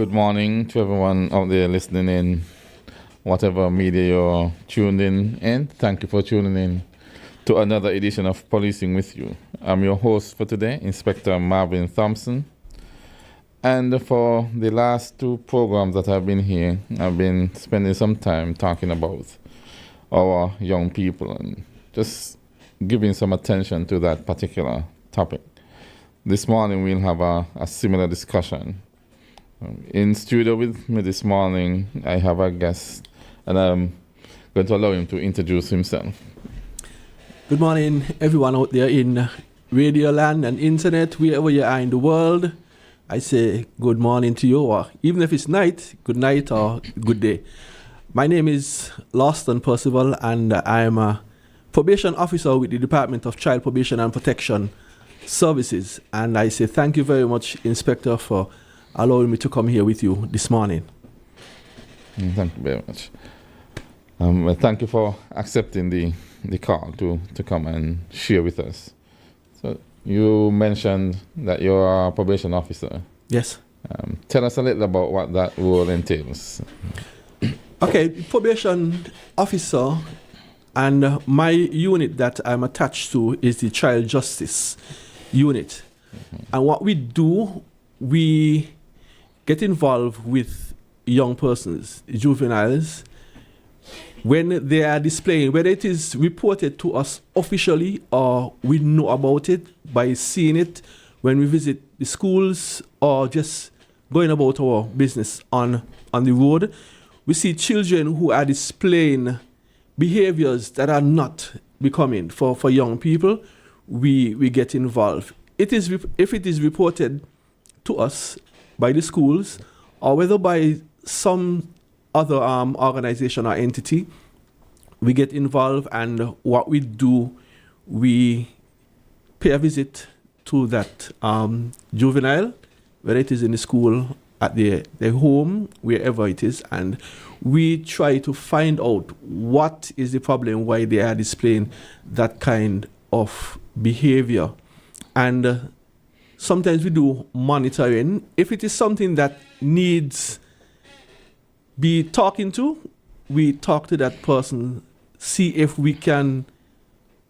good morning to everyone out there listening in, whatever media you're tuned in. Thank you for tuning in to another edition of Policing With You. I'm your host for today, Inspector Marvin Thompson. And for the last two programs that I've been here, I've been spending some time talking about our young people and just giving some attention to that particular topic. This morning we'll have a similar discussion. In studio with me this morning, I have a guest, and I'm going to allow him to introduce himself. Good morning, everyone out there in Radio Land and Internet, wherever you are in the world. I say good morning to you, or even if it's night, good night or good day. My name is Lawston Percival, and I'm a probation officer with the Department of Child Probation and Protection Services. And I say thank you very much, Inspector, for allowing me to come here with you this morning. Thank you very much. Well, thank you for accepting the call to come and share with us. So you mentioned that you're a probation officer. Yes. Tell us a little about what that role entails. Okay, probation officer, and my unit that I'm attached to is the Child Justice Unit. And what we do, we get involved with young persons, juveniles, when they are displaying, whether it is reported to us officially or we know about it by seeing it when we visit the schools or just going about our business on the road. We see children who are displaying behaviors that are not becoming for young people. We get involved. If it is reported to us by the schools or whether by some other organization or entity, we get involved, and what we do, we pay a visit to that juvenile, whether it is in the school, at their home, wherever it is, and we try to find out what is the problem, why they are displaying that kind of behavior. And sometimes we do monitoring. If it is something that needs be talking to, we talk to that person, see if we can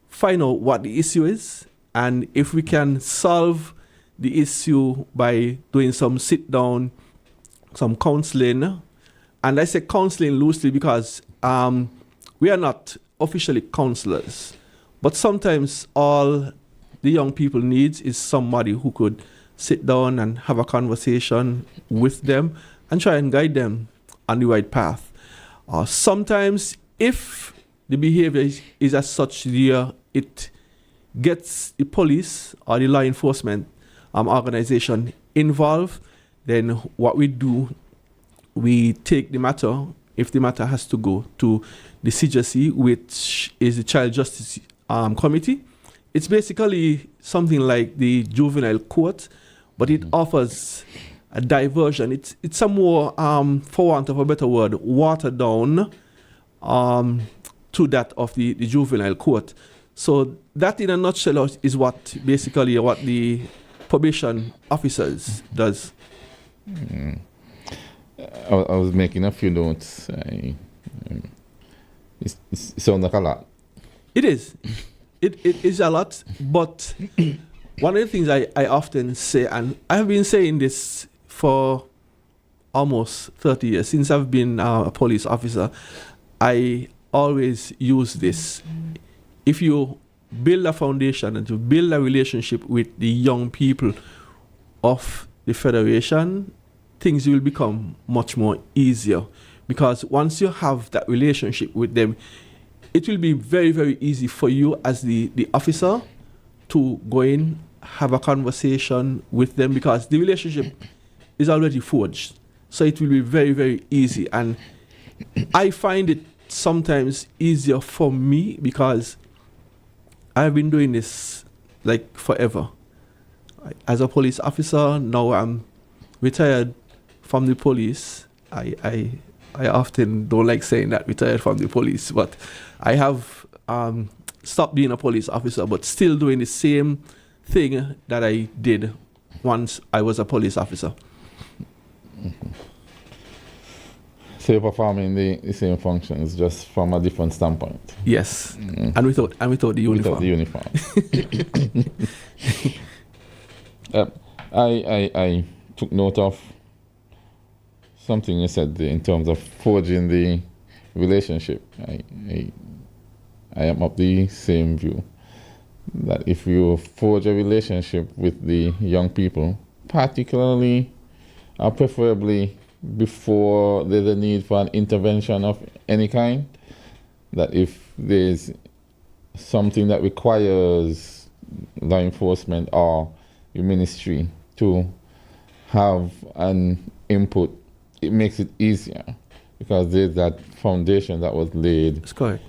find out what the issue is, and if we can solve the issue by doing some sit down, some counseling. And I say counseling loosely because we are not officially counselors, but sometimes all the young people needs is somebody who could sit down and have a conversation with them and try and guide them on the right path. Sometimes if the behavior is as such there, it gets the police or the law enforcement organization involved, then what we do, we take the matter, if the matter has to go to the CJC, which is the Child Justice Committee. It's basically something like the juvenile court, but it offers a diversion. It's a more, for want of a better word, watered down to that of the juvenile court. So that in a nutshell is what basically what the probation officers does. I was making a few notes. It sounds like a lot. It is. It is a lot, but one of the things I often say, and I've been saying this for almost 30 years, since I've been a police officer, I always use this. If you build a foundation and you build a relationship with the young people of the Federation, things will become much more easier. Because once you have that relationship with them, it will be very, very easy for you as the officer to go in, have a conversation with them, because the relationship is already forged. So it will be very, very easy. And I find it sometimes easier for me because I've been doing this like forever. As a police officer, now I'm retired from the police. I often don't like saying that, retired from the police, but I have stopped being a police officer, but still doing the same thing that I did once I was a police officer. So you're performing the same functions just from a different standpoint. Yes, and without the uniform. Without the uniform. I took note of something you said there in terms of forging the relationship. I am of the same view that if you forge a relationship with the young people, particularly or preferably before there's a need for an intervention of any kind, that if there's something that requires law enforcement or the ministry to have an input, it makes it easier because there's that foundation that was laid That's correct.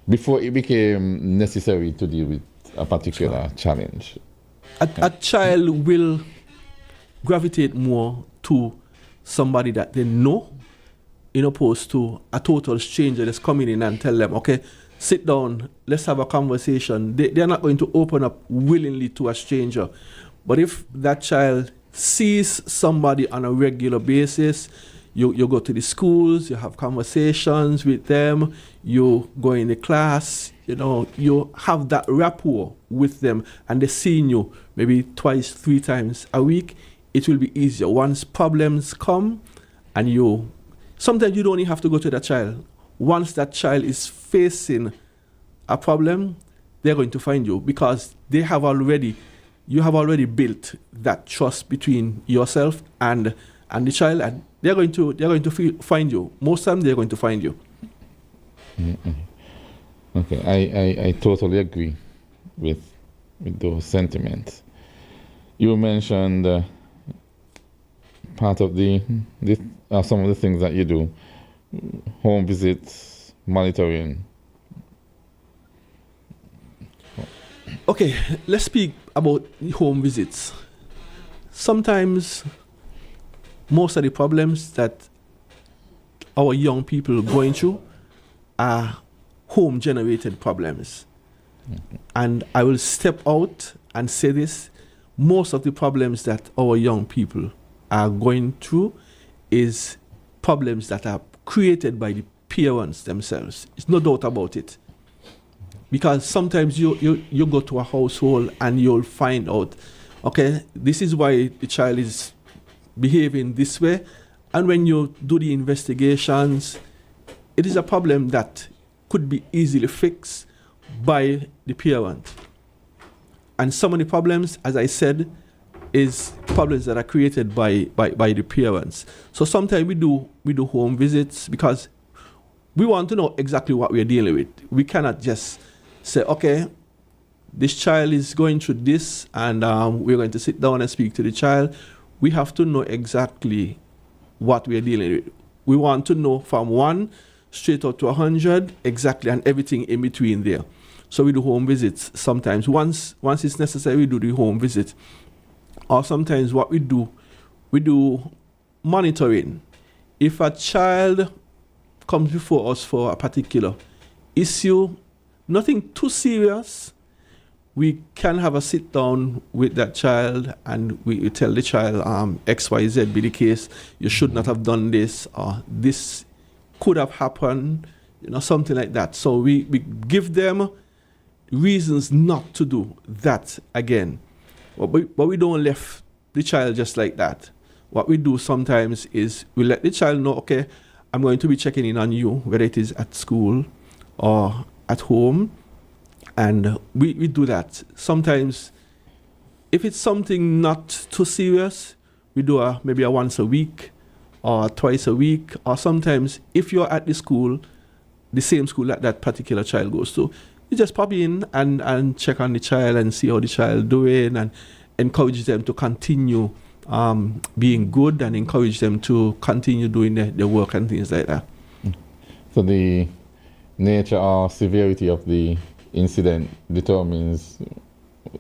before it became necessary to deal with a particular challenge. A child will gravitate more to somebody that they know, in opposed to a total stranger that's coming in and tell them, okay, sit down, let's have a conversation. They're not going to open up willingly to a stranger. But if that child sees somebody on a regular basis, you go to the schools, you have conversations with them, you go in the class, you have that rapport with them, and they're seeing you maybe twice, 3 times a week, it will be easier. Once problems come, and sometimes you don't even have to go to that child. Once that child is facing a problem, they're going to find you because you have already built that trust between yourself and the child, and they're going to find you. Most time they're going to find you. Mm-hmm. Okay, I totally agree with those sentiments. You mentioned part of some of the things that you do, home visits, monitoring. Okay, let's speak about home visits. Sometimes most of the problems that our young people are going through are home-generated problems. Mm-hmm. And I will step out and say this, most of the problems that our young people are going through is problems that are created by the parents themselves. There's no doubt about it. Because sometimes you go to a household and you'll find out, okay, this is why the child is behaving this way. And when you do the investigations, it is a problem that could be easily fixed by the parent. And some of the problems, as I said, is problems that are created by the parents. So sometimes we do home visits because we want to know exactly what we're dealing with. We cannot just say, okay, this child is going through this, and we're going to sit down and speak to the child. We have to know exactly what we're dealing with. We want to know from 1 straight up to 100 exactly, and everything in between there. So we do home visits sometimes. Once it's necessary, we do the home visit. Or sometimes what we do monitoring. If a child comes before us for a particular issue, nothing too serious, we can have a sit down with that child and we tell the child, XYZ be the case, you should not have done this, or this could have happened, something like that. So we give them reasons not to do that again. But we don't leave the child just like that. What we do sometimes is we let the child know, okay, I'm going to be checking in on you, whether it is at school or at home. And we do that. Sometimes, if it's something not too serious, we do maybe a once a week or twice a week. Or sometimes, if you're at the school, the same school that particular child goes to, you just pop in and check on the child and see how the child doing, and encourage them to continue being good, and encourage them to continue doing their work and things like that. So the nature or severity of the incident determines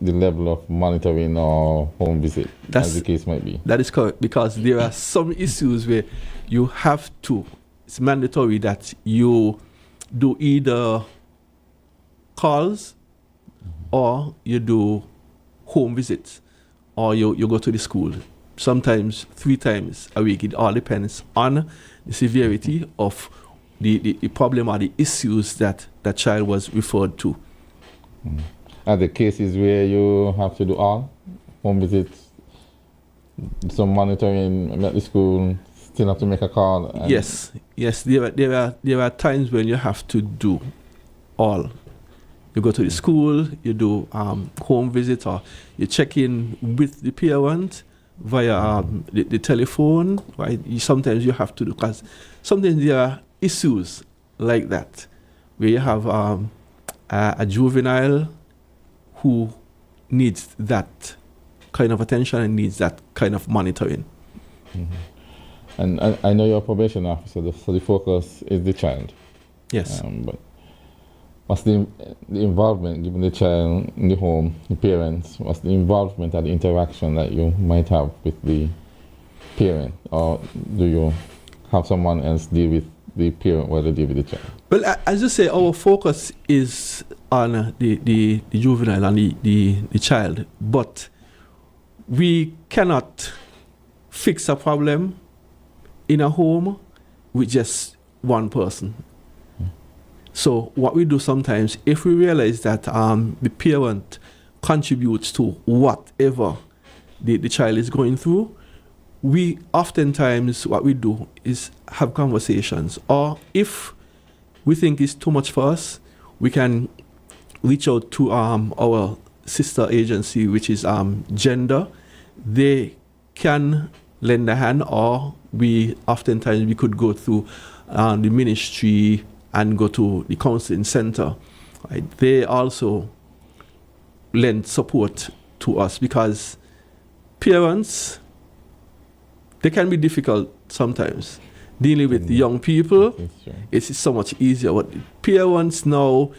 the level of monitoring or home visit, as the case might be. That is correct, because there are some issues where you have to, it's mandatory that you do either calls or you do home visits, or you go to the school. sometimes 3 times a week. It all depends on the severity of the problem or the issues that that child was referred to. Are there cases where you have to do all home visits, some monitoring at the school, still have to make a call? Yes, there are times when you have to do all. You go to the school, you do home visit, or you check in with the parent via the telephone. Right? Sometimes you have to do, because sometimes there are issues like that where you have a juvenile who needs that kind of attention and needs that kind of monitoring. And I know you're a probation officer, so the focus is the child. Yes. But what's the involvement, given the child in the home, the parents, what's the involvement and the interaction that you might have with the parent? Or do you have someone else deal with the parent while they deal with the child? Well, as you say, our focus is on the juvenile and the child, but we cannot fix a problem in a home with just one person. So what we do sometimes, if we realize that the parent contributes to whatever the child is going through, we oftentimes, what we do is have conversations. Or if we think it's too much for us, we can reach out to our sister agency, which is Gender. They can lend a hand, or we could go through the ministry and go to the counseling center. Right? They also lend support to us, because parents, they can be difficult sometimes. Dealing with young people, it's so much easier. But parents now,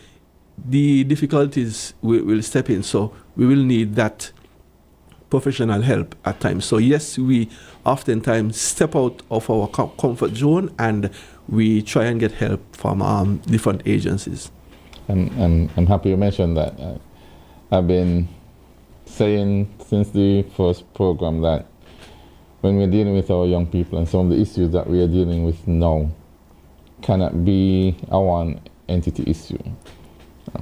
the difficulties will step in, so we will need that professional help at times. So yes, we oftentimes step out of our comfort zone and we try and get help from different agencies. And I'm happy you mentioned that. I've been saying since the first program that when we're dealing with our young people and some of the issues that we are dealing with now cannot be a one entity issue.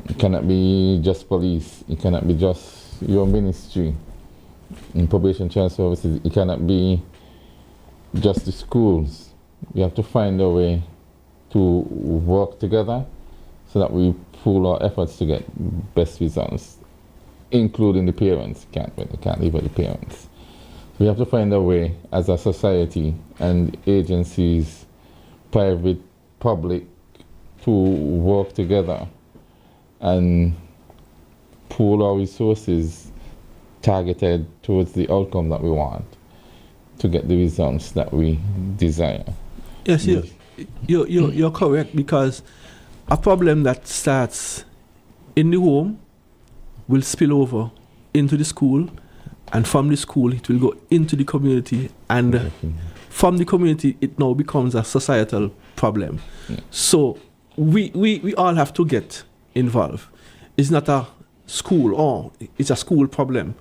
It cannot be just police. It cannot be just your ministry in probation child services. It cannot be just the schools. We have to find a way to work together so that we pool our efforts to get best results, including the parents. We can't leave out the parents. We have to find a way as a society and agencies, private, public, to work together and pool our resources targeted towards the outcome that we want to get the results that we desire. Yes, you're correct, because a problem that starts in the home will spill over into the school, and from the school it will go into the community, and from the community it now becomes a societal problem. Yeah. So we all have to get involved. It's not a school, or it's a school problem,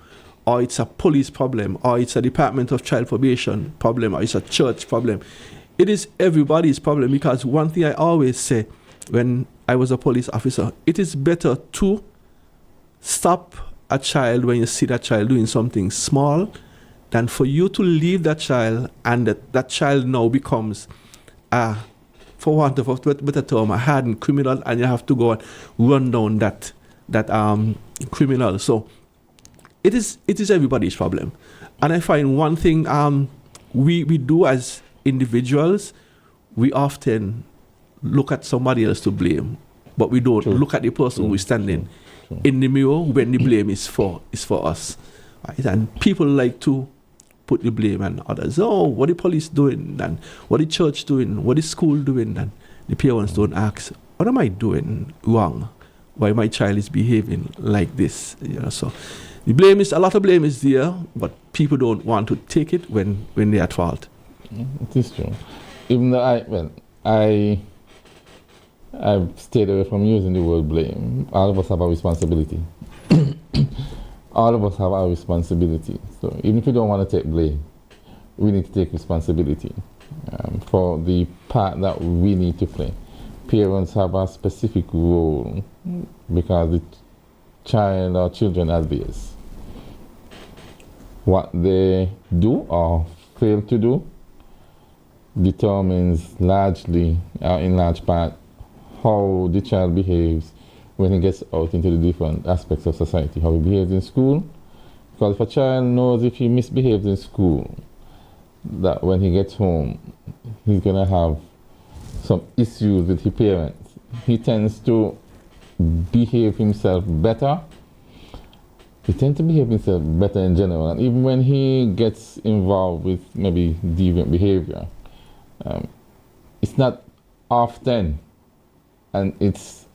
or it's a police problem, or it's a Department of Child Probation problem, or it's a church problem. It is everybody's problem, because one thing I always say when I was a police officer, it is better to stop a child when you see that child doing something small than for you to leave that child and that child now becomes, for want of a better term, a hardened criminal, and you have to go and run down that criminal. So it is everybody's problem. And I find one thing we do as individuals, we often look at somebody else to blame, but we don't look at the person who is standing in the mirror when the blame is for us. Right? And people like to put the blame on others. Oh, what the police doing, and what the church doing, what the school doing, and the parents don't ask, what am I doing wrong? Why my child is behaving like this? So the blame is, a lot of blame is there, but people don't want to take it when they're at fault. It is true. Even though I've stayed away from using the word blame. All of us have a responsibility. All of us have our responsibility. So even if you don't want to take blame, we need to take responsibility for the part that we need to play. Parents have a specific role because the child or children are theirs. What they do or fail to do determines largely, in large part, how the child behaves when he gets out into the different aspects of society, how he behaves in school. Because if a child knows if he misbehaves in school, that when he gets home, he's going to have some issues with his parents, he tends to behave himself better. He tends to behave himself better in general. And even when he gets involved with maybe deviant behavior, it's not often. And it's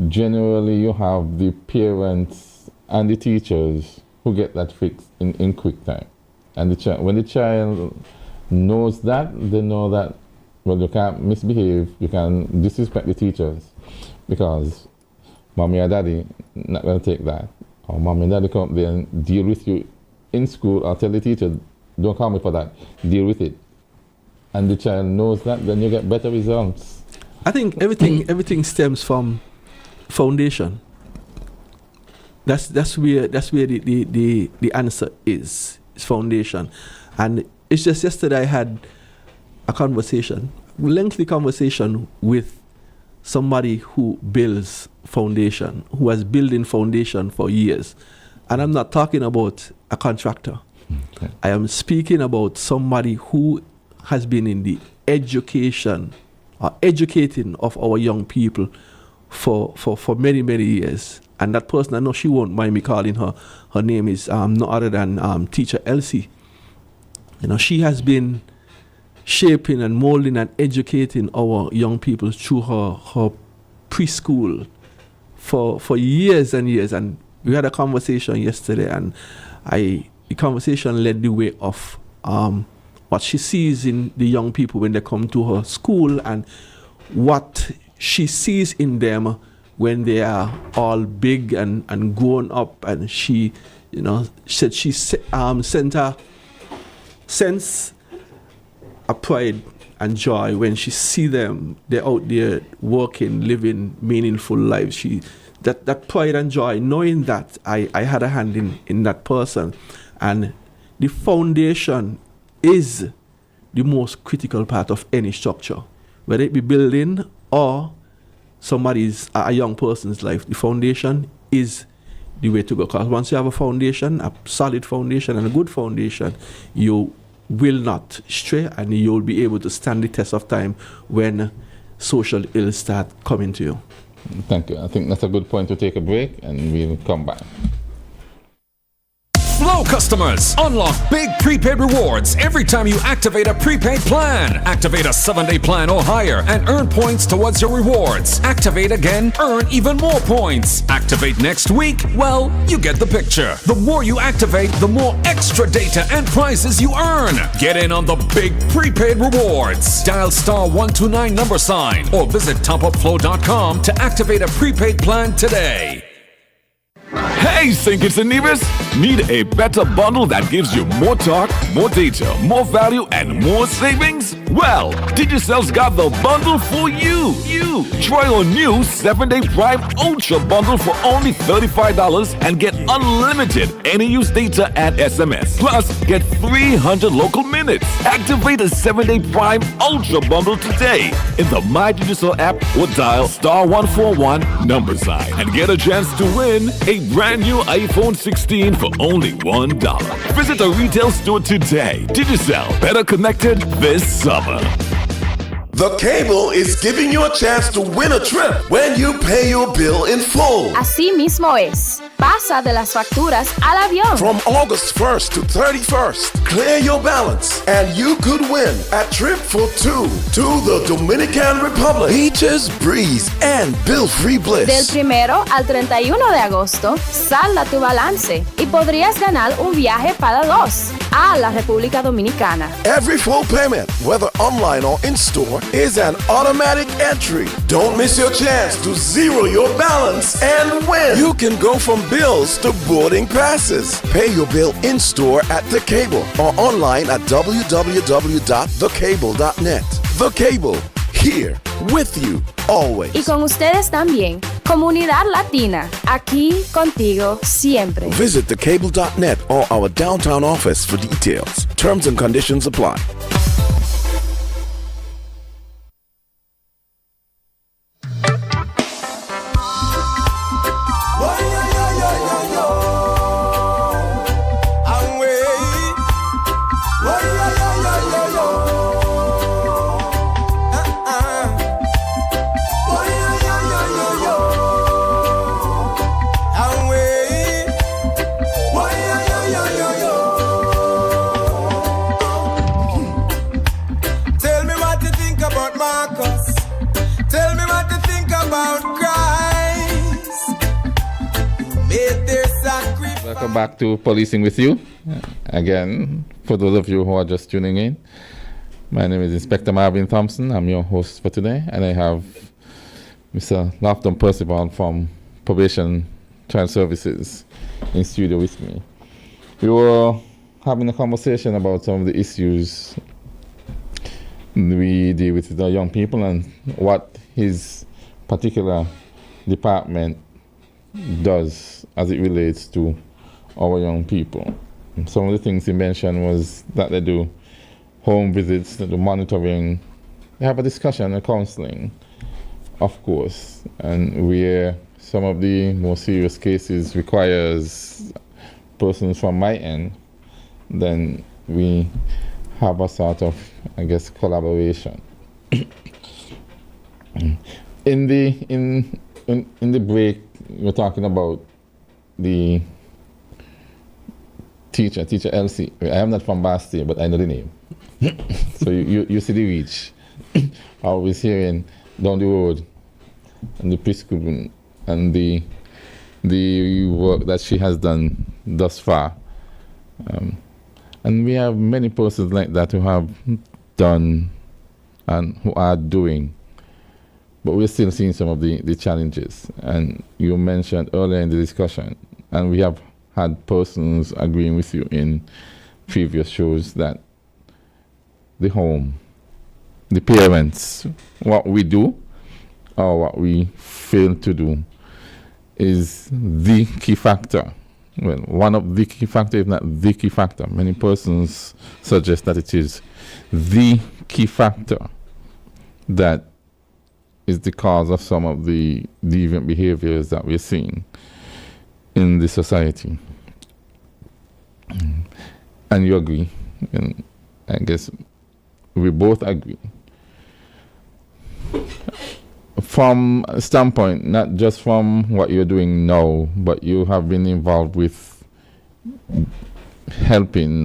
generally you have the parents and the teachers who get that fixed in quick time. And when the child knows that, they know that, well, you can't misbehave, you can disrespect the teachers because mommy or daddy not going to take that. Or mommy and daddy come up there and deal with you in school or tell the teacher, don't call me for that, deal with it. And the child knows that, then you get better results. I think everything stems from foundation. That's where the answer is foundation. And it's just yesterday I had a lengthy conversation with somebody who builds foundation, who has building foundation for years. And I'm not talking about a contractor. Okay. I am speaking about somebody who has been in the education or educating of our young people for many, many years. And that person, I know she won't mind me calling her. Her name is no other than Teacher Elsie. You know, she has been shaping and molding and educating our young people through her preschool for years and years. And we had a conversation yesterday, and the conversation led the way of what she sees in the young people when they come to her school and what she sees in them when they are all big and grown up. And she, you know, said she sense a pride and joy when she see them. They're out there working, living meaningful lives. That pride and joy, knowing that I had a hand in that person. And the foundation is the most critical part of any structure, whether it be building or a young person's life. The foundation is the way to go, because once you have a foundation, a solid foundation and a good foundation, you will not stray and you'll be able to stand the test of time when social ills start coming to you. Thank you. I think that's a good point to take a break, and we'll come back. Flow customers, unlock big prepaid rewards every time you activate a prepaid plan. Activate a 7-day plan or higher and earn points towards your rewards. Activate again, earn even more points. Activate next week, well, you get the picture. The more you activate, the more extra data and prizes you earn. Get in on the big prepaid rewards. Dial *129 or visit topupflow.com to activate a prepaid plan today. Hey, Sinkers and Nevis! Need a better bundle that gives you more talk, more data, more value, and more savings? Well, Digicell's got the bundle for you. Try our new 7-day Prime Ultra bundle for only $35 and get unlimited any use data and SMS. Plus, get 300 local minutes. Activate a 7-day Prime Ultra bundle today in the My Digicel app or dial *141 and get a chance to win a brand new iPhone 16 for only $1. Visit a retail store today. Digicel, better connected this summer. The Cable is giving you a chance to win a trip when you pay your bill in full. Así mismo es. Pasa de las facturas al avión. From August 1st to 31st, clear your balance and you could win a trip for two to the Dominican Republic. Beaches, breeze, and bill-free bliss. Del 1 al 31 de agosto, salda tu balance y podrías ganar un viaje para dos a la República Dominicana. Every full payment, whether online or in-store, is an automatic entry. Don't miss your chance to zero your balance and win. You can go from bills to boarding passes. Pay your bill in-store at The Cable or online at www.thecable.net. The Cable, here with you always. Y con ustedes también, Comunidad Latina, aquí contigo siempre. Visit thecable.net or our downtown office for details. Terms and conditions apply. Welcome back to Policing with You. Again, for those of you who are just tuning in, my name is Inspector Marvin Thompson. I'm your host for today, and I have Mr. Lofton Percival from Probation Child Services in studio with me. We were having a conversation about some of the issues we deal with the young people and what his particular department does as it relates to our young people. And some of the things he mentioned was that they do home visits, they do monitoring, they have a discussion and counseling, of course, and where some of the more serious cases requires persons from my end, then we have a sort of, I guess, collaboration. In the break, we're talking about the teacher Elsie. I am not from Basti, but I know the name. So you see the reach. I was hearing down the road and the preschool and the work that she has done thus far. And we have many persons like that who have done and who are doing. But we're still seeing some of the challenges. And you mentioned earlier in the discussion, and we have had persons agreeing with you in previous shows, that the home, the parents, what we do or what we fail to do is the key factor. Well, one of the key factors, if not the key factor. Many persons suggest that it is the key factor that is the cause of some of the deviant behaviors that we're seeing in the society. And you agree, and I guess we both agree. From a standpoint, not just from what you're doing now, but you have been involved with helping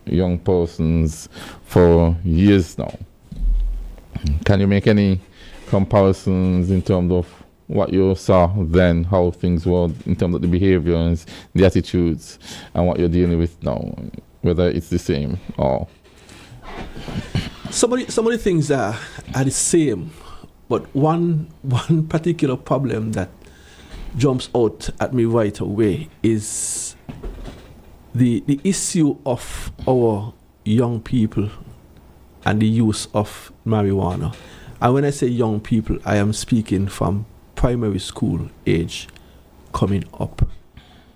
young persons for years now. Can you make any comparisons in terms of what you saw then, how things were in terms of the behaviors, the attitudes, and what you're dealing with now, whether it's the same or? Some of the things are the same, but one particular problem that jumps out at me right away is the issue of our young people and the use of marijuana. And when I say young people, I am speaking from primary school age coming up.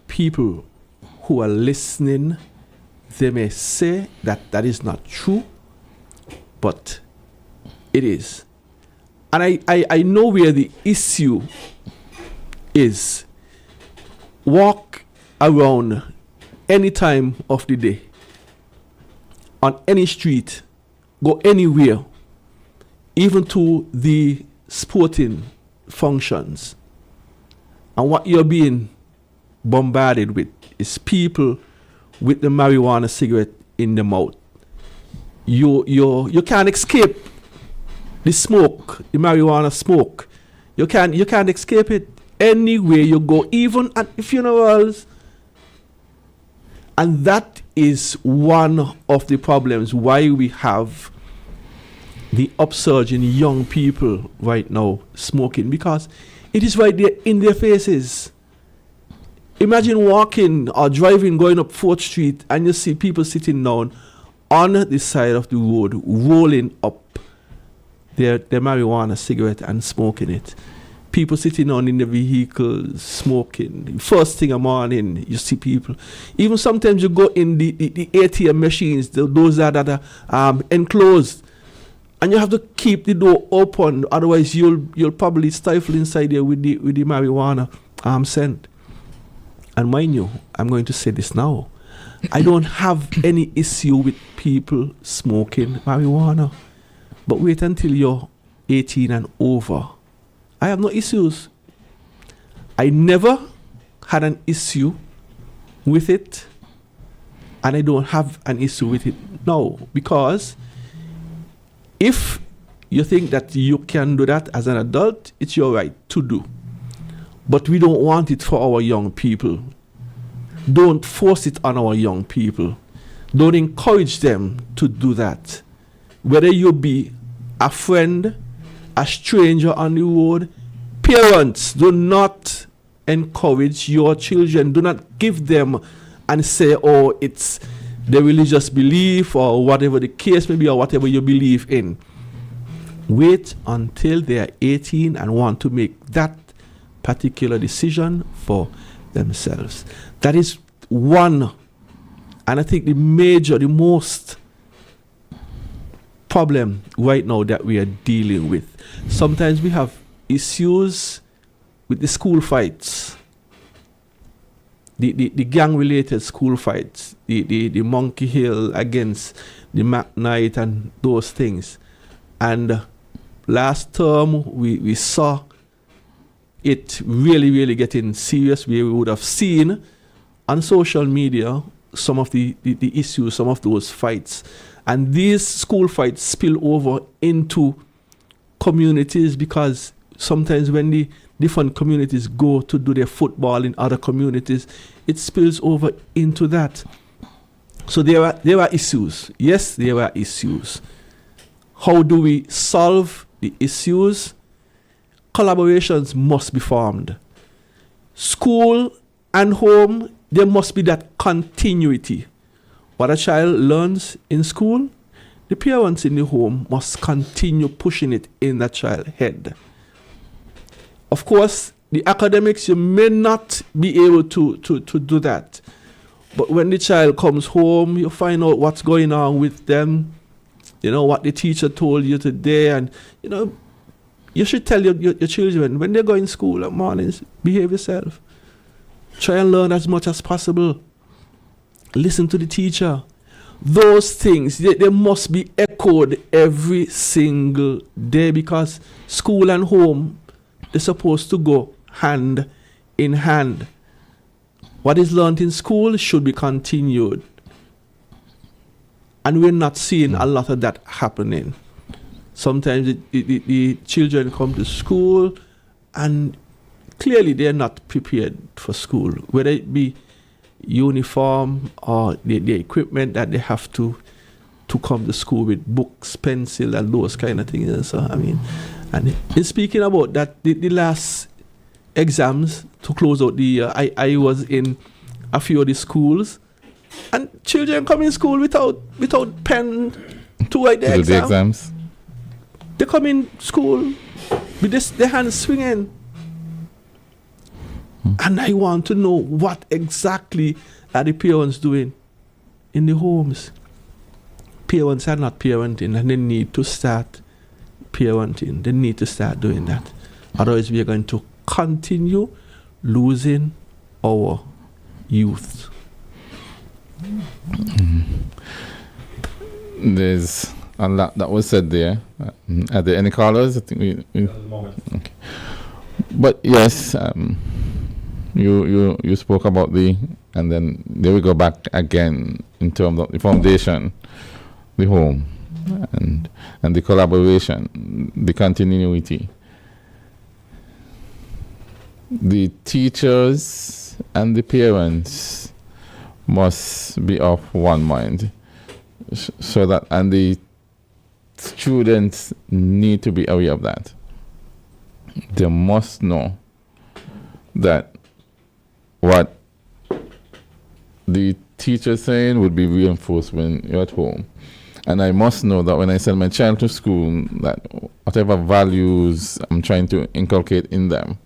People who are listening, they may say that that is not true, but it is. And I know where the issue is. Walk around any time of the day, on any street, go anywhere, even to the sporting functions, and what you're being bombarded with is people with the marijuana cigarette in the mouth. You can't escape the smoke, the marijuana smoke. You can't escape it anywhere you go, even at funerals. And that is one of the problems why we have the upsurge in young people right now smoking, because it is right there in their faces. Imagine walking or driving, going up 4th Street, and you see people sitting down on the side of the road, rolling up their marijuana cigarette and smoking it. People sitting on in the vehicle smoking. First thing in the morning, you see people. Even sometimes you go in the ATM machines, those that are enclosed, and you have to keep the door open, otherwise you'll probably stifle inside there with the marijuana scent. And mind you, I'm going to say this now. I don't have any issue with people smoking marijuana. But wait until you're 18 and over. I have no issues. I never had an issue with it. And I don't have an issue with it now. Because if you think that you can do that as an adult, it's your right to do. But we don't want it for our young people. Don't force it on our young people. Don't encourage them to do that. Whether you be a friend, a stranger on the road, parents, do not encourage your children. Do not give them and say, oh, it's the religious belief or whatever the case may be or whatever you believe in. Wait until they are 18 and want to make that particular decision for themselves. That is one, and I think the most problem right now that we are dealing with. Sometimes we have issues with the school fights, the gang-related school fights, the Monkey Hill against the McKnight and those things. And last term we saw it really getting serious. We would have seen on social media some of the issues, some of those fights. And these school fights spill over into communities, because sometimes when the different communities go to do their football in other communities, it spills over into that. So there are issues. Yes, there are issues. How do we solve the issues? Collaborations must be formed. School and home, there must be that continuity. What a child learns in school, the parents in the home must continue pushing it in that child's head. Of course, the academics, you may not be able to do that. But when the child comes home, you find out what's going on with them, you know, what the teacher told you today, and, you know, you should tell your children, when they go in school at mornings, behave yourself. Try and learn as much as possible. Listen to the teacher. Those things, they must be echoed every single day, because school and home, they're supposed to go hand in hand. What is learned in school should be continued. And we're not seeing a lot of that happening. Sometimes the children come to school and clearly they're not prepared for school, whether it be uniform or the equipment that they have to come to school with, books, pencil, and those kind of things. And so, I mean, and in speaking about that, the last exams to close out the year, I was in a few of the schools, and children come in school without pen to write the exams. They come in school with their hands swinging. And I want to know what exactly are the parents doing in the homes. Parents are not parenting, and they need to start parenting. They need to start doing that. Otherwise, we are going to continue losing our youth. There's a lot that was said there. Are there any callers? I think we okay. But yes, you spoke about and then there we go back again in terms of the foundation, the home, and the collaboration, the continuity. The teachers and the parents must be of one mind, so that, and the students need to be aware of that. They must know that what the teacher saying would be reinforced when you're at home. And I must know that when I send my child to school, that whatever values I'm trying to inculcate in them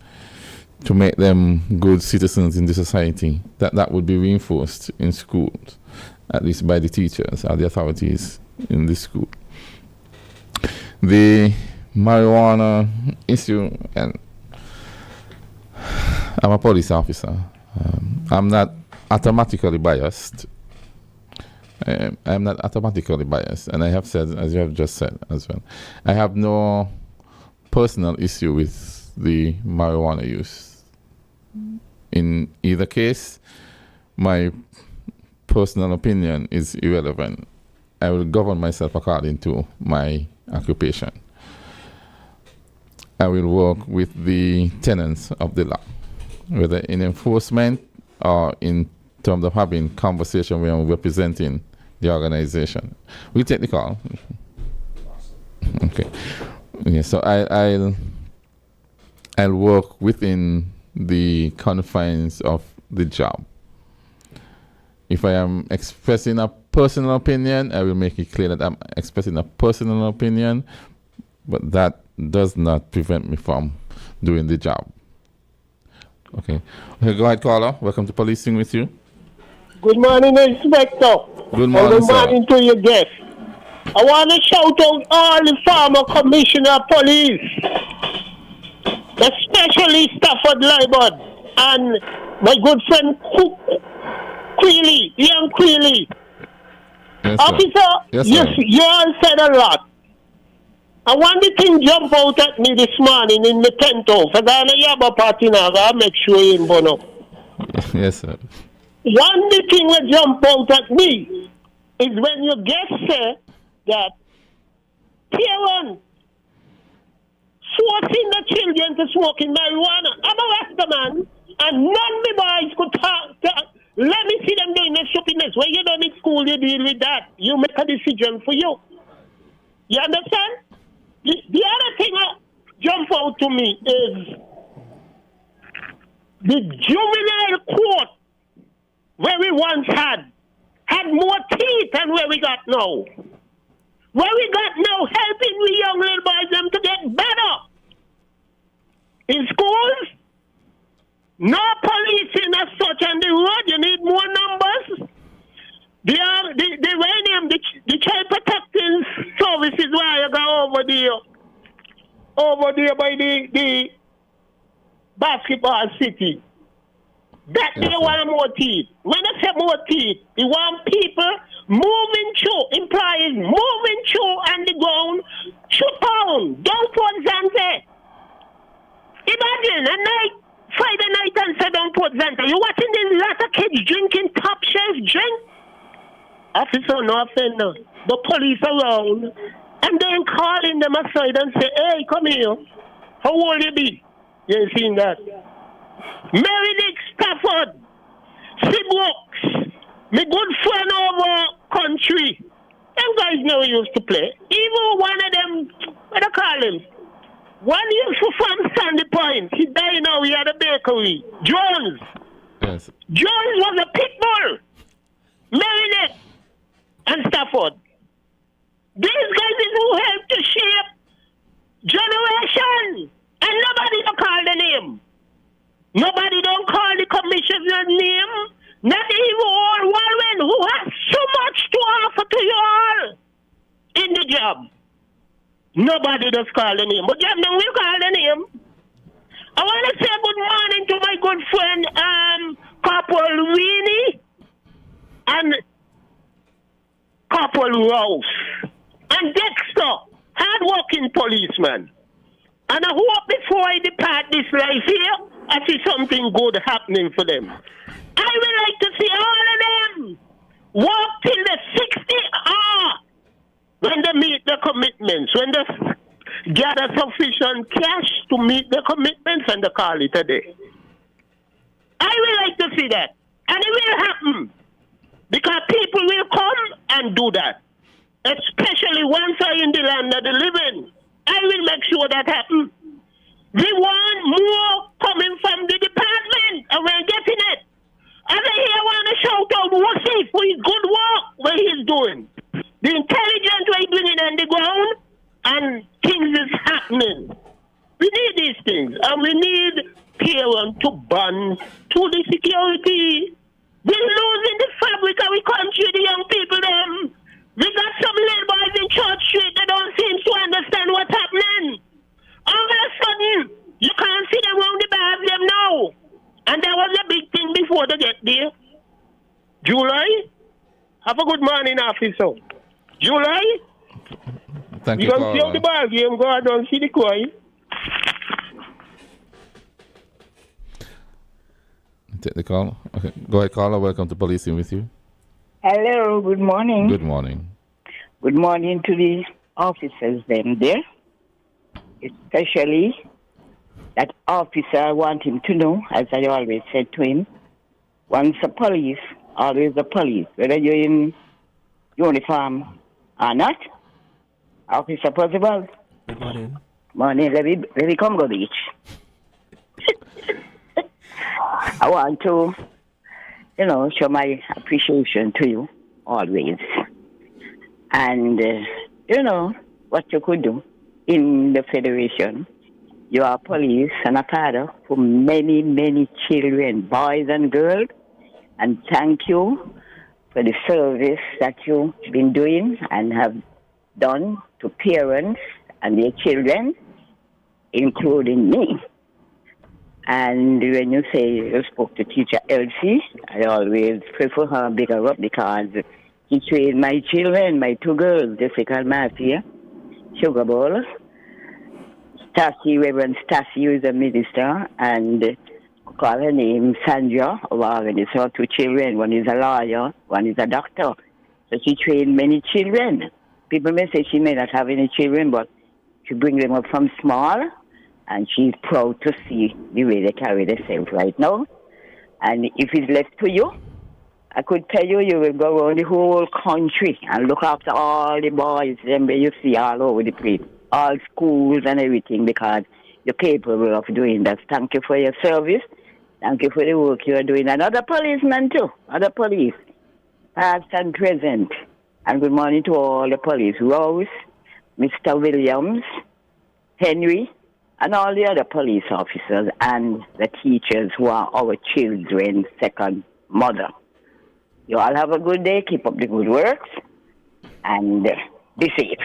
to make them good citizens in the society, that would be reinforced in schools, at least by the teachers or the authorities in the school. The marijuana issue, and I'm a police officer. I'm not automatically biased. I'm not automatically biased, and I have said, as you have just said as well, I have no personal issue with the marijuana use. In either case, my personal opinion is irrelevant. I will govern myself according to my occupation. I will work with the tenets of the law, whether in enforcement or in terms of having conversation where I'm representing the organization. We'll take the call. Okay. Yeah, so I'll work within the confines of the job. If I am expressing a personal opinion, I will make it clear that I'm expressing a personal opinion, but that does not prevent me from doing the job. Okay, go ahead, caller. Welcome to Policing with You. Good morning, Inspector. Good morning, Good morning to your guest. I want to shout out all the former commissioner of police, especially Stafford Liebert and my good friend Queely, Ian Queely. Yes, Officer, yes, you all said a lot. I want the thing jump out at me this morning in the tent off. I got a yabba party now. I'll make sure you in Bono. Yes, sir. One the thing that jump out at me is when your guest say that parents forcing the children to smoke in marijuana. I'm a Rasta man, and none of my boys could talk. Let me see them doing the stupidness. When you done in school, you deal with that. You make a decision for you. You understand? The other thing that jump out to me is the juvenile court where we once had more teeth than where we got now. Where we got now helping we young little boys them to get better. In schools, no policing as such on the road. You need more numbers. The child protecting services where you go over there by the basketball city. That they want more teeth. When I say more teeth, they want people moving through, employees moving through on the ground, down Port Zante. Imagine a night, Friday night and say down Port Zante. You watching these lot of kids drinking top shelf drink? Officer, no offender. The police around, and then calling them aside and say, hey, come here. How old you be? You ain't seen that. Meredith Stafford, Seabrooks, my good friend over country. Them guys never used to play. Even one of them, what do you call him? One used to from Sandy Point. He died now, he had a bakery. Jones. Yes. Jones was a pit bull. Meredith and Stafford. These guys is who helped to shape generation. And nobody don't call the name. Nobody don't call the commissioner's name. Not even all Warren, who has so much to offer to you all in the job. Nobody does call the name. But yeah, now we call the name. I want to say good morning to my good friend Corporal Weenie and Corporal Rouse and Dexter, hard-working policeman. And I hope before I depart this life here, I see something good happening for them. I would like to see all of them walk till the 60th hour when they meet their commitments, when they gather sufficient cash to meet their commitments and they call it a day. I would like to see that. And it will happen. Because people will come and do that. Especially once I'm in the land of the living. I will make sure that happens. We want more coming from the department, and we're getting it. And I here want to shout out they want to ban to the security. We're losing the fabric of our country, the young people them. We got some little boys in Church Street that don't seem to understand what's happening. All of a sudden, you can't see them around the bars them now. And that was a big thing before they get there. July, have a good morning, officer. July, Thank you you, don't see how the caller. ball game go, I don't see the cry. Take the call. Okay. Go ahead, caller. Welcome to Policing with you. Hello, good morning. Good morning. Good morning to the officers them there. Especially that officer, I want him to know, as I always said to him, once a police, always the police, whether you're in uniform or not. Officer Possible. Good morning. Morning, let me come go beach. I want to, show my appreciation to you always. And, what you could do in the Federation. You are police and a father for many, many children, boys and girls. And thank you for the service that you've been doing and have done to parents and their children, including me. And when you say you spoke to teacher Elsie, I always prefer her bigger up because she trained my children, my two girls, Jessica and Marcia, Sugar Bowl. Reverend Stassi, who is a minister, and call her name Sandra, and it's her two children. One is a lawyer, one is a doctor. So she trained many children. People may say she may not have any children, but she brings them up from small, and she's proud to see the way they carry themselves right now. And if it's left to you, I could tell you, you will go around the whole country and look after all the boys, them you see all over the place, all schools and everything, because you're capable of doing that. Thank you for your service. Thank you for the work you're doing. And other policemen too, other police, past and present. And good morning to all the police, Rose, Mr. Williams, Henry, and all the other police officers and the teachers who are our children's second mother. You all have a good day. Keep up the good works. And be safe.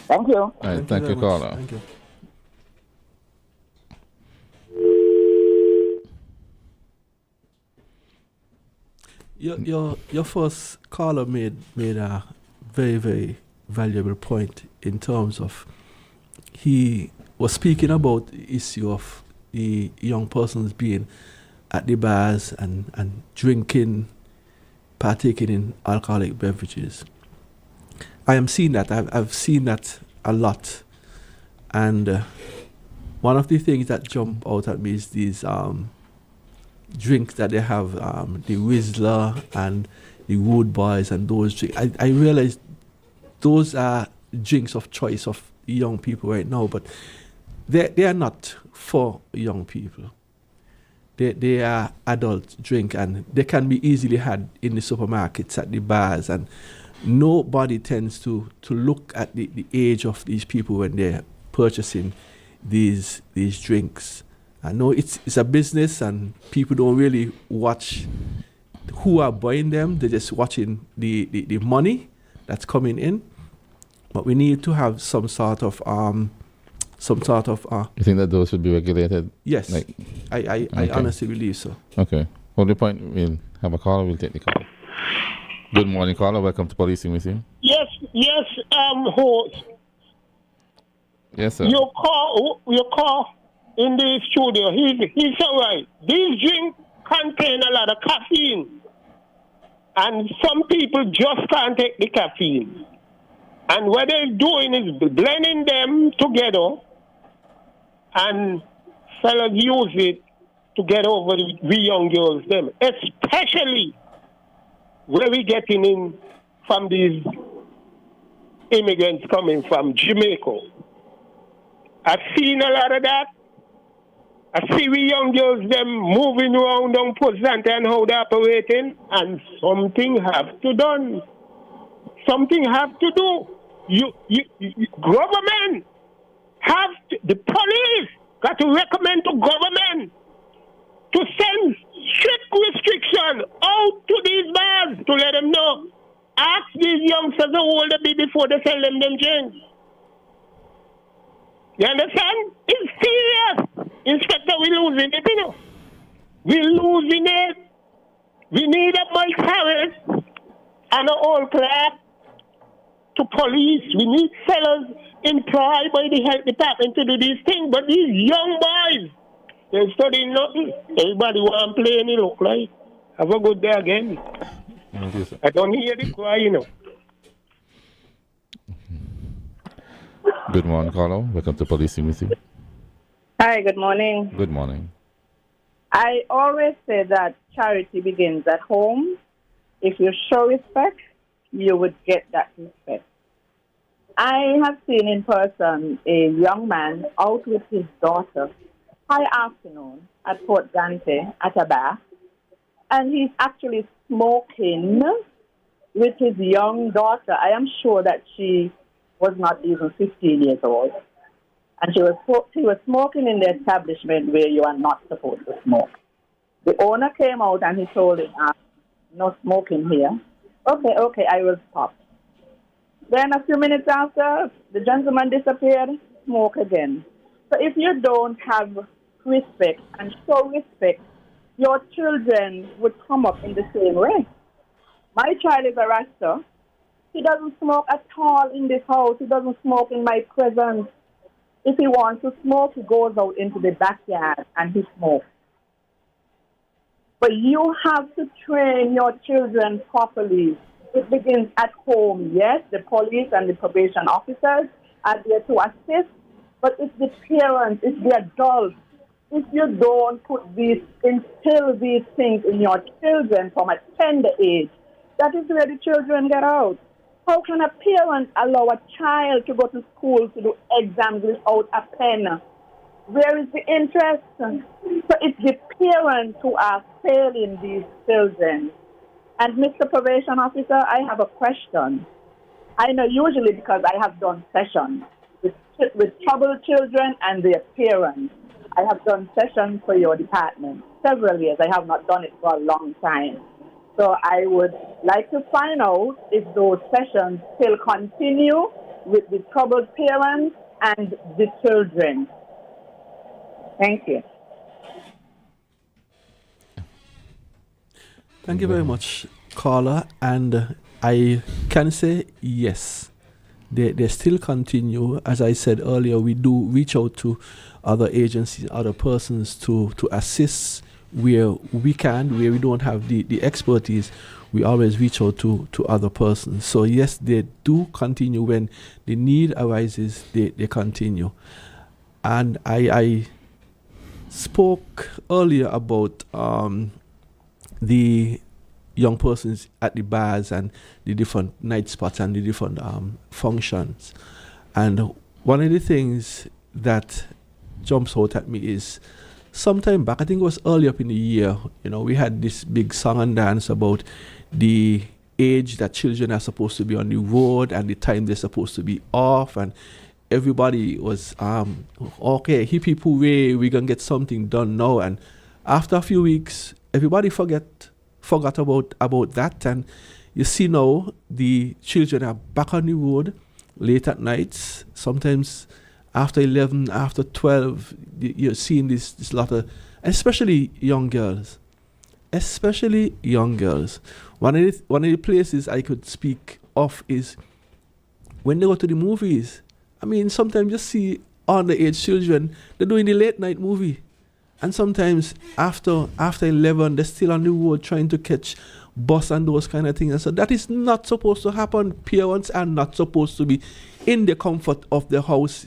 Thank you. All right, thank you, very much. caller. Thank you. Your first caller made a very, very valuable point in terms of he was speaking about the issue of the young persons being at the bars and drinking, partaking in alcoholic beverages. I am seeing that. I've seen that a lot. And one of the things that jump out at me is these drinks that they have, the Whistler and the Wood Boys and those drinks. I realize those are drinks of choice of young people right now, but they are not for young people. They are adult drink and they can be easily had in the supermarkets, at the bars, and nobody tends to look at the age of these people when they're purchasing these drinks. I know it's a business and people don't really watch who are buying them. They're just watching the money that's coming in. But we need to have some sort of You think that those should be regulated? yes. Like, I okay. honestly believe so. Okay. Hold the point. We'll have a caller. We'll take the call. Good morning, caller. Welcome to Policing with you. Yes, host. Yes, sir. Your call in the studio. He's all right. These drinks contain a lot of caffeine, and some people just can't take the caffeine. And what they're doing is blending them together, and fellas use it to get over the young girls, them, especially where we getting in from these immigrants coming from Jamaica. I've seen a lot of that. I see we young girls, them moving around on Pozante and how they're operating, and something have to done. Something have to do. You government have to, the police got to recommend to government to send strict restriction out to these bars to let them know. Ask these youngsters how old they be before they sell them drinks. You understand? It's serious. Inspector, we're losing it, you know. We're losing it. We need a Mike Harris and an old clerk to police. We need fellas employed by the health department to do these things. But these young boys, they're studying nothing. Everybody want to play and it look like. Have a good day again. I don't hear the cry, you know. Good morning, Carlo. Welcome to Policing with you. Hi, good morning. Good morning. I always say that charity begins at home. If you show respect, you would get that respect. I have seen in person a young man out with his daughter high afternoon at Port Dante at a bar, and he's actually smoking with his young daughter. I am sure that she was not even 15 years old. And she was smoking in the establishment where you are not supposed to smoke. The owner came out and he told him, no smoking here. Okay, I will stop. Then a few minutes after, the gentleman disappeared, smoke again. So if you don't have respect and show respect, your children would come up in the same way. My child is a Rasta. He doesn't smoke at all in this house. He doesn't smoke in my presence. If he wants to smoke, he goes out into the backyard and he smokes. But you have to train your children properly. It begins at home. Yes, the police and the probation officers are there to assist, but it's the parents, it's the adults. If you don't instill these things in your children from a tender age, that is where the children get out. How can a parent allow a child to go to school to do exams without a pen? Where is the interest? So it's the parents who are failing these children. And Mr. Probation Officer, I have a question. I know usually because I have done sessions with troubled children and their parents. I have done sessions for your department several years. I have not done it for a long time. So I would like to find out if those sessions still continue with the troubled parents and the children. Thank you. Thank you very much, Carla. And I can say yes, they still continue. As I said earlier, we do reach out to other agencies, other persons to assist where we can, where we don't have the expertise. We always reach out to other persons. So yes, they do continue. When the need arises, they continue. And I spoke earlier about the young persons at the bars and the different night spots and the different functions. And one of the things that jumps out at me is sometime back, I think it was early up in the year, we had this big song and dance about the age that children are supposed to be on the road and the time they're supposed to be off, and everybody was okay, hip hip hooray, we're gonna get something done now. And after a few weeks, everybody forgot about that, and you see now the children are back on the road late at nights, sometimes after 11, after 12. You're seeing this lot of, especially young girls. One of the places I could speak of is when they go to the movies. I mean, sometimes you see underage children, they're doing the late night movie. And sometimes after 11, they're still on the road trying to catch bus and those kind of things. And so that is not supposed to happen. Parents are not supposed to be in the comfort of the house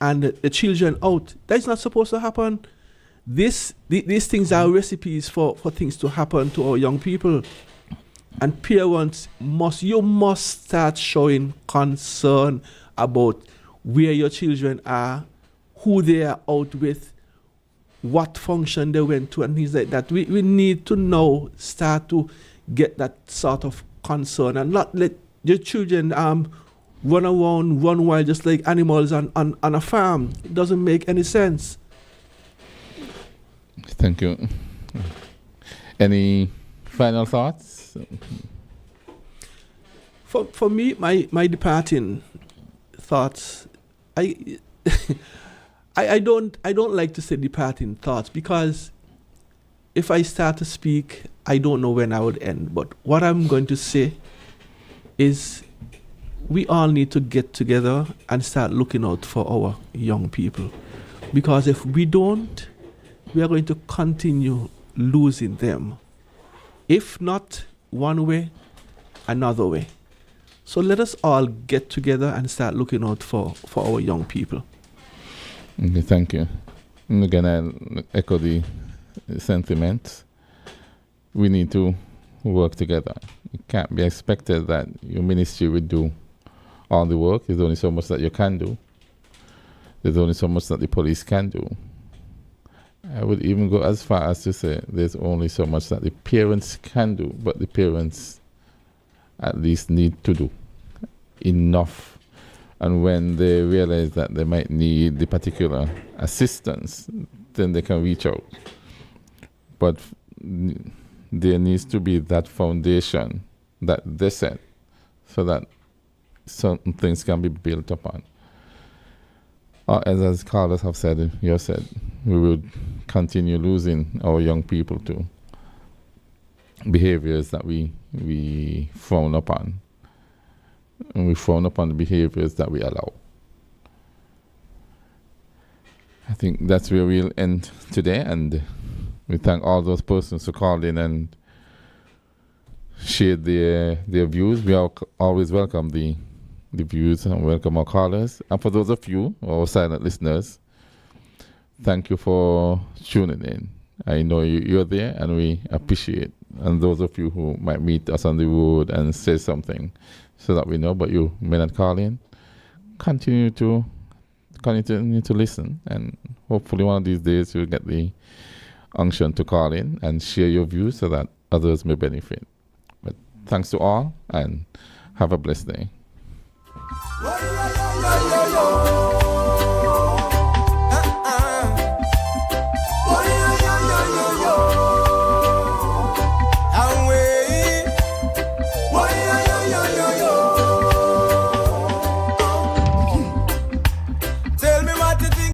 and the children out. That is not supposed to happen. These things are recipes for things to happen to our young people. And parents must start showing concern about where your children are, who they are out with, what function they went to, and things like that. We need to now start to get that sort of concern and not let your children run around, run wild just like animals on a farm. It doesn't make any sense. Thank you. Any final thoughts? For me, my departing thoughts, I I don't like to say departing thoughts, because if I start to speak, I don't know when I would end. But what I'm going to say is, we all need to get together and start looking out for our young people. Because if we don't, we are going to continue losing them. If not one way, another way. So let us all get together and start looking out for our young people. Okay, thank you. And again, I echo the sentiments. We need to work together. It can't be expected that your ministry would do all the work. There's only so much that you can do. There's only so much that the police can do. I would even go as far as to say there's only so much that the parents can do, but the parents at least need to do enough. And when they realize that they might need the particular assistance, then they can reach out. But there needs to be that foundation that they set, so that certain things can be built upon. As Carlos have said, you said, we would continue losing our young people to behaviors that we frown upon. And we frown upon the behaviors that we allow. I think that's where we'll end today, and we thank all those persons who called in and shared their views. We always welcome the views and welcome our callers. And for those of you, our silent listeners, thank you for tuning in. I know you're there, and we appreciate. And those of you who might meet us on the road and say something so that we know, but you may not call in, continue to listen, and hopefully one of these days you'll get the unction to call in and share your views so that others may benefit. But thanks to all, and have a blessed day.